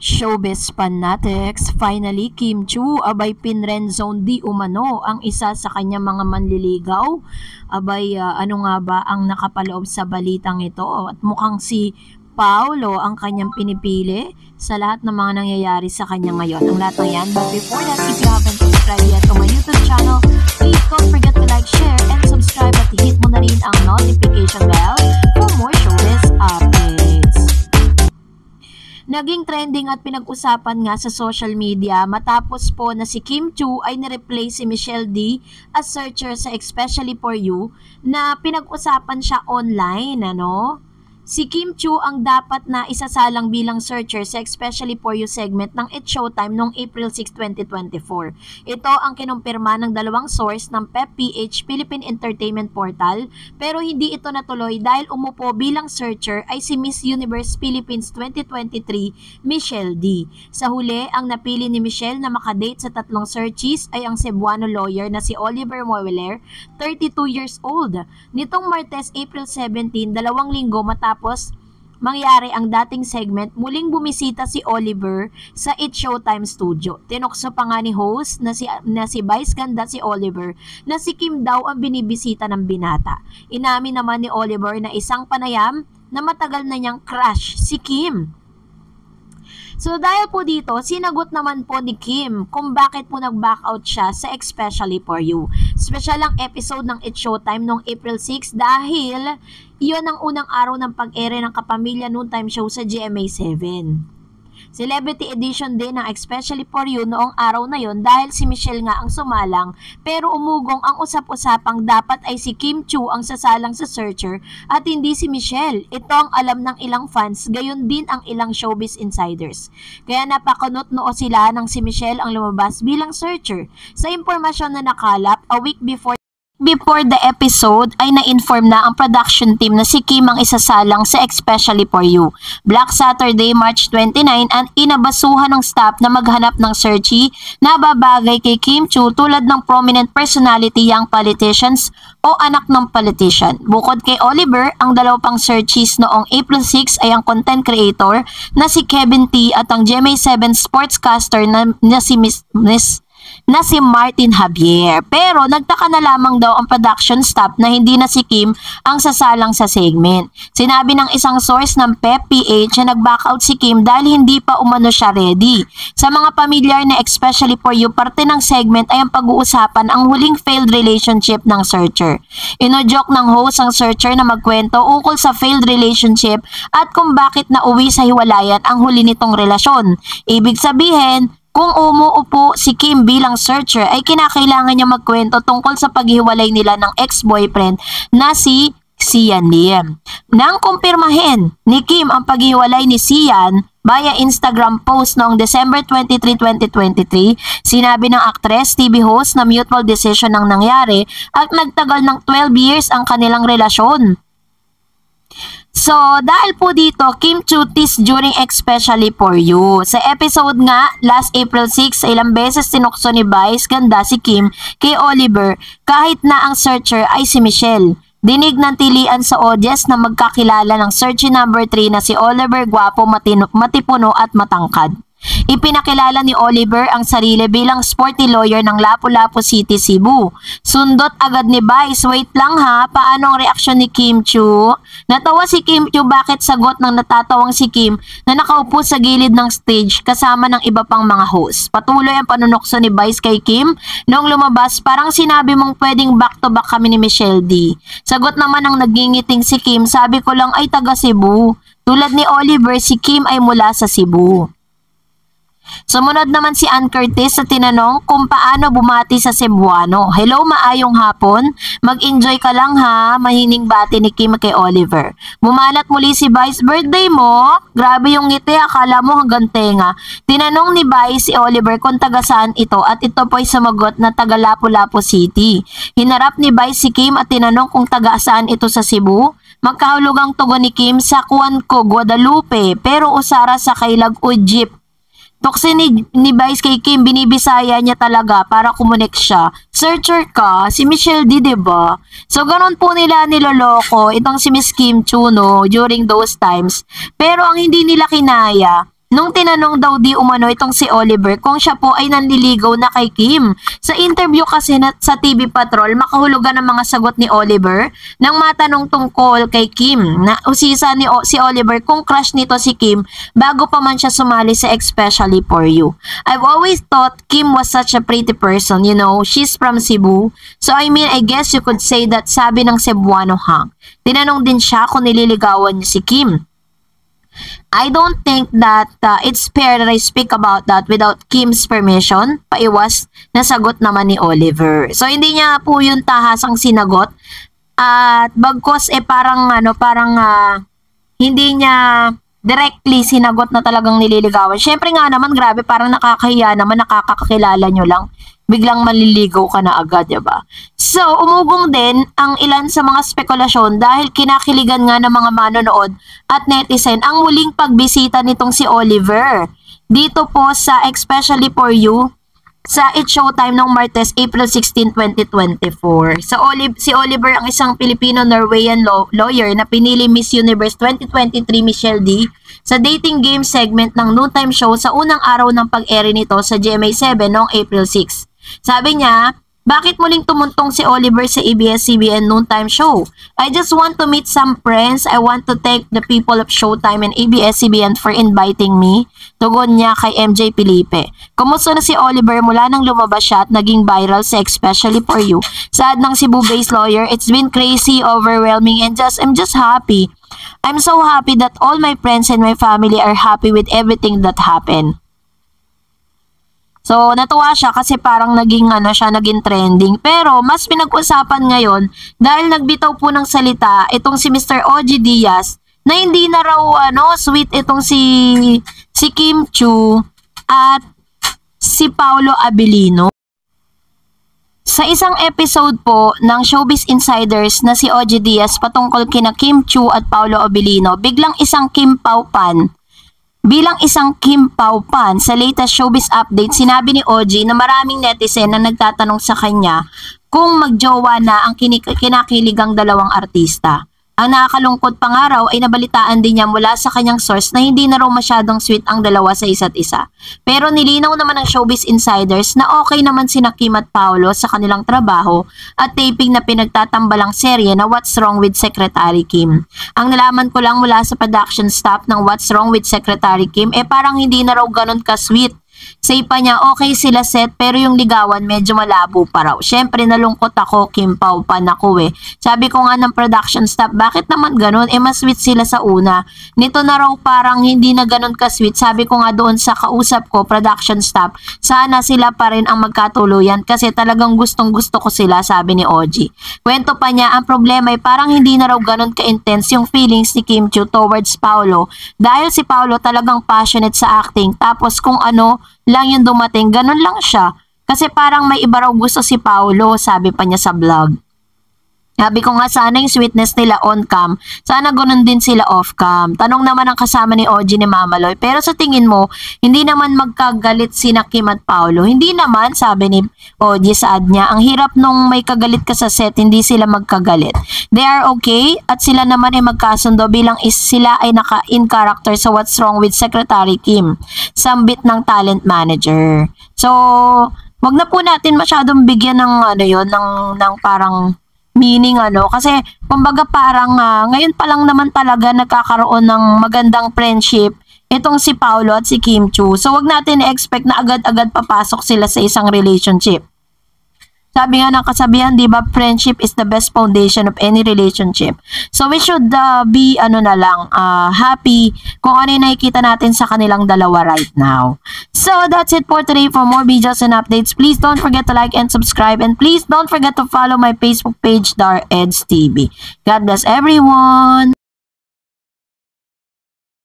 Showbiz fanatics, finally Kim Chu abay pinrendzone di umano ang isa sa kanyang mga manliligaw. Abay ano nga ba ang nakapaloob sa balitang ito? At mukhang si Paolo ang kanyang pinipili sa lahat ng mga nangyayari sa kanya ngayon. Ang lahat ng yan. But before that, if you haven't subscribed yet to my YouTube channel, please don't forget to like, share, and subscribe at hit mo na rin ang notification bell for more showbiz updates. Naging trending at pinag-usapan nga sa social media matapos po na si Kim Chu ay nireplace si Michelle D as searcher sa Especially For You na pinag-usapan siya online, ano? Si Kim Chu ang dapat na isasalang bilang searcher sa Especially For You segment ng It's Showtime noong April 6, 2024. Ito ang kinumpirma ng dalawang source ng PEP-PH Philippine Entertainment Portal pero hindi ito natuloy dahil umupo bilang searcher ay si Miss Universe Philippines 2023 Michelle D. Sa huli, ang napili ni Michelle na makadate sa tatlong searchees ay ang Cebuano lawyer na si Oliver Moeller, 32 years old. Nitong Martes, April 17, 2 linggo matapos mangyari ang dating segment, muling bumisita si Oliver sa It's Showtime studio. Tinukso pa nga ni host na si Vice Ganda si Oliver na si Kim daw ang binibisita ng binata. Inamin naman ni Oliver na isang panayam na matagal na niyang crush si Kim. So dahil po dito, sinagot naman po ni Kim kung bakit po nag-back out siya sa Especially For You. Special ang episode ng It's Showtime noong April 6 dahil iyon ang unang araw ng pag-ere ng Kapamilya Noontime Show sa GMA7. Celebrity edition din ng Especially For You noong araw na yon dahil si Michelle nga ang sumalang pero umugong ang usap-usapang dapat ay si Kim Chu ang sasalang sa searcher at hindi si Michelle. Ito ang alam ng ilang fans, gayon din ang ilang showbiz insiders. Kaya napakunot-noo sila nang si Michelle ang lumabas bilang searcher. Sa impormasyon na nakalap, a week before the episode ay na-inform na ang production team na si Kim ang isasalang sa Especially For You. Black Saturday, March 29 ang inabasuhan ng staff na maghanap ng searchee na babagay kay Kim Chu tulad ng prominent personality, young politicians o anak ng politician. Bukod kay Oliver, ang dalawa pang searchees noong April 6 ay ang content creator na si Kevin T at ang GMA7 sportscaster na si Martin Javier. Pero nagtaka na lamang daw ang production staff na hindi na si Kim ang sasalang sa segment. Sinabi ng isang source ng PEP-PH na nag-back out si Kim dahil hindi pa umano siya ready. Sa mga pamilyar na Especially For You, parte ng segment ay ang pag-uusapan ang huling failed relationship ng searcher. Inojoke ng host ang searcher na magkwento ukol sa failed relationship at kung bakit nauwi sa hiwalayan ang huli nitong relasyon. Ibig sabihin, kung umuupo si Kim bilang searcher ay kinakailangan niya magkwento tungkol sa paghiwalay nila ng ex-boyfriend na si Sian Lim. Nang kumpirmahin ni Kim ang paghiwalay ni Sian via Instagram post noong December 23, 2023, sinabi ng actress, TV host na mutual decision ang nangyari at nagtagal ng 12 years ang kanilang relasyon. So, dahil po dito, Kim Chu teased during Especially For You. Sa episode nga, last April 6, ilang beses tinukso ni Vice Ganda si Kim kay Oliver kahit na ang searcher ay si Michelle. Dinig ng tilian sa audience na magkakilala ng searchee number 3 na si Oliver, gwapo, matipuno at matangkad. Ipinakilala ni Oliver ang sarili bilang sporty lawyer ng Lapu-Lapu City, Cebu. Sundot agad ni Vice, wait lang ha, paano ang reaksyon ni Kim Chu? Natawa si Kim Chu, bakit sagot ng natatawang si Kim na nakaupo sa gilid ng stage kasama ng iba pang mga host. Patuloy ang panunokso ni Vice kay Kim noong lumabas, parang sinabi mong pwedeng back to back kami ni Michelle D. Sagot naman ng nagingiting si Kim, sabi ko lang ay taga Cebu. Tulad ni Oliver, si Kim ay mula sa Cebu. Sumunod naman si Ann Curtis sa tinanong kung paano bumati sa Cebuano. Hello, maayong hapon. Mag-enjoy ka lang ha, mahining bati ni Kim kay Oliver. Bumalat muli si Vice, birthday mo? Grabe yung ngiti, akala mo hanggang tenga. Tinanong ni Vice si Oliver kung taga saan ito at ito po'y sumagot na taga Lapu-Lapu City. Hinarap ni Vice si Kim at tinanong kung taga saan ito sa Cebu. Magkahulugang tugon ni Kim sa Cuanco, Guadalupe, pero usara sa Kailag o Jeep. Tuksin ni Vice kay Kim, binibisaya niya talaga para kumunik siya. Searcher ka, si Michelle D, diba? So, ganun po nila niloloko itong si Miss Kim Chu, no, during those times. Pero ang hindi nila kinaya, nung tinanong daw di umano itong si Oliver kung siya po ay nanliligaw na kay Kim. Sa interview kasi sa TV Patrol, makahulugan ang mga sagot ni Oliver nang matanong tungkol kay Kim. Na usisa si Oliver kung crush nito si Kim bago pa man siya sumali sa Especially For You. I've always thought Kim was such a pretty person, you know, she's from Cebu. So I mean, I guess you could say that, sabi ng Cebuano Hang. Tinanong din siya kung nililigawan niya si Kim. I don't think that it's fair that I speak about that without Kim's permission. Paiwas na sagot naman ni Oliver. So hindi niya po yung tahasang sinagot. At bagkos parang hindi niya directly sinagot na talagang nililigawan. Syempre nga naman, grabe, parang nakakahiya naman, nakakakilala nyo lang. Biglang maliligaw ka na agad, diba? So, umugong din ang ilan sa mga spekulasyon dahil kinakiligan nga ng mga manonood at netizen ang muling pagbisita nitong si Oliver. Dito po sa Especially For You sa It's Showtime noong Martes, April 16, 2024. Si Oliver ang isang Filipino-Norwegian lawyer na pinili Miss Universe 2023 Michelle D sa dating game segment ng noontime show sa unang araw ng pag-ere nito sa GMA7 noong April 6. Sabi niya, bakit muling tumuntong si Oliver sa ABS-CBN noontime show? I just want to meet some friends. I want to thank the people of Showtime and ABS-CBN for inviting me. Tugon niya kay MJ Felipe. Kumusta na si Oliver mula nang lumabas siya at naging viral sa Especially For You? Saad ng Cebu-based lawyer, it's been crazy, overwhelming, and I'm just happy. I'm so happy that all my friends and my family are happy with everything that happened. So, natuwa siya kasi parang naging trending. Pero, mas pinag-usapan ngayon dahil nagbitaw po ng salita itong si Mr. OG Diaz na hindi na raw sweet itong si Kim Chiu at si Paolo Abilino. Sa isang episode po ng Showbiz Insiders na si OG Diaz patungkol kina Kim Chiu at Paolo Abilino, biglang isang Kim Pao Pan. Bilang isang Kim Pao Pan, sa latest Showbiz update, sinabi ni OG na maraming netizen na nagtatanong sa kanya kung magjowa na ang kinakiligang dalawang artista. Ang nakakalungkot pa nga raw ay nabalitaan din niya mula sa kanyang source na hindi na raw masyadong sweet ang dalawa sa isa't isa. Pero nilinaw naman ng Showbiz Insiders na okay naman sina Kim at Paolo sa kanilang trabaho at taping na pinagtatambalang serye na What's Wrong with Secretary Kim. Ang nalaman ko lang mula sa production staff ng What's Wrong with Secretary Kim parang hindi na raw ganun ka-sweet. Say pa niya, okay sila set pero yung ligawan medyo malabo pa raw. Syempre nalungkot ako, Kim Pao Pan ako Sabi ko nga ng production staff, bakit naman ganun? Mas sweet sila sa una. Nito na raw parang hindi na ganun ka-sweet. Sabi ko nga doon sa kausap ko, production staff, sana sila pa rin ang magkatuluyan kasi talagang gustong gusto ko sila, sabi ni OG. Kwento pa niya, ang problema ay parang hindi na raw ganun ka-intense yung feelings ni Kim Chiu towards Paolo dahil si Paolo talagang passionate sa acting tapos kung ano lang yung dumating, ganun lang siya. Kasi parang may iba raw gusto si Paolo, sabi pa niya sa vlog. Sabi ko nga sana yung sweetness nila on cam, sana ganun din sila off cam. Tanong naman ang kasama ni OG ni Mamaloy, pero sa tingin mo, hindi naman magkagalit sina Kim at Paolo? Hindi naman, sabi ni OG sa ad niya. Ang hirap nung may kagalit ka sa set, hindi sila magkagalit. They are okay at sila naman ay magkasundo bilang sila ay naka-in character sa What's Wrong with Secretary Kim, sambit ng talent manager. So, wag na po natin masyadong bigyan ng ng parang meaning kasi kumbaga parang ngayon pa lang naman talaga nagkakaroon ng magandang friendship itong si Paolo at si Kim Chiu. So wag natin i-expect na agad-agad papasok sila sa isang relationship. Sabi nga ng kasabihan, di ba, friendship is the best foundation of any relationship. So we should be happy kung ano yung nakikita natin sa kanilang dalawa right now. So that's it for today. For more videos and updates, please don't forget to like and subscribe, and please don't forget to follow my Facebook page, Dar Eds TV. God bless everyone.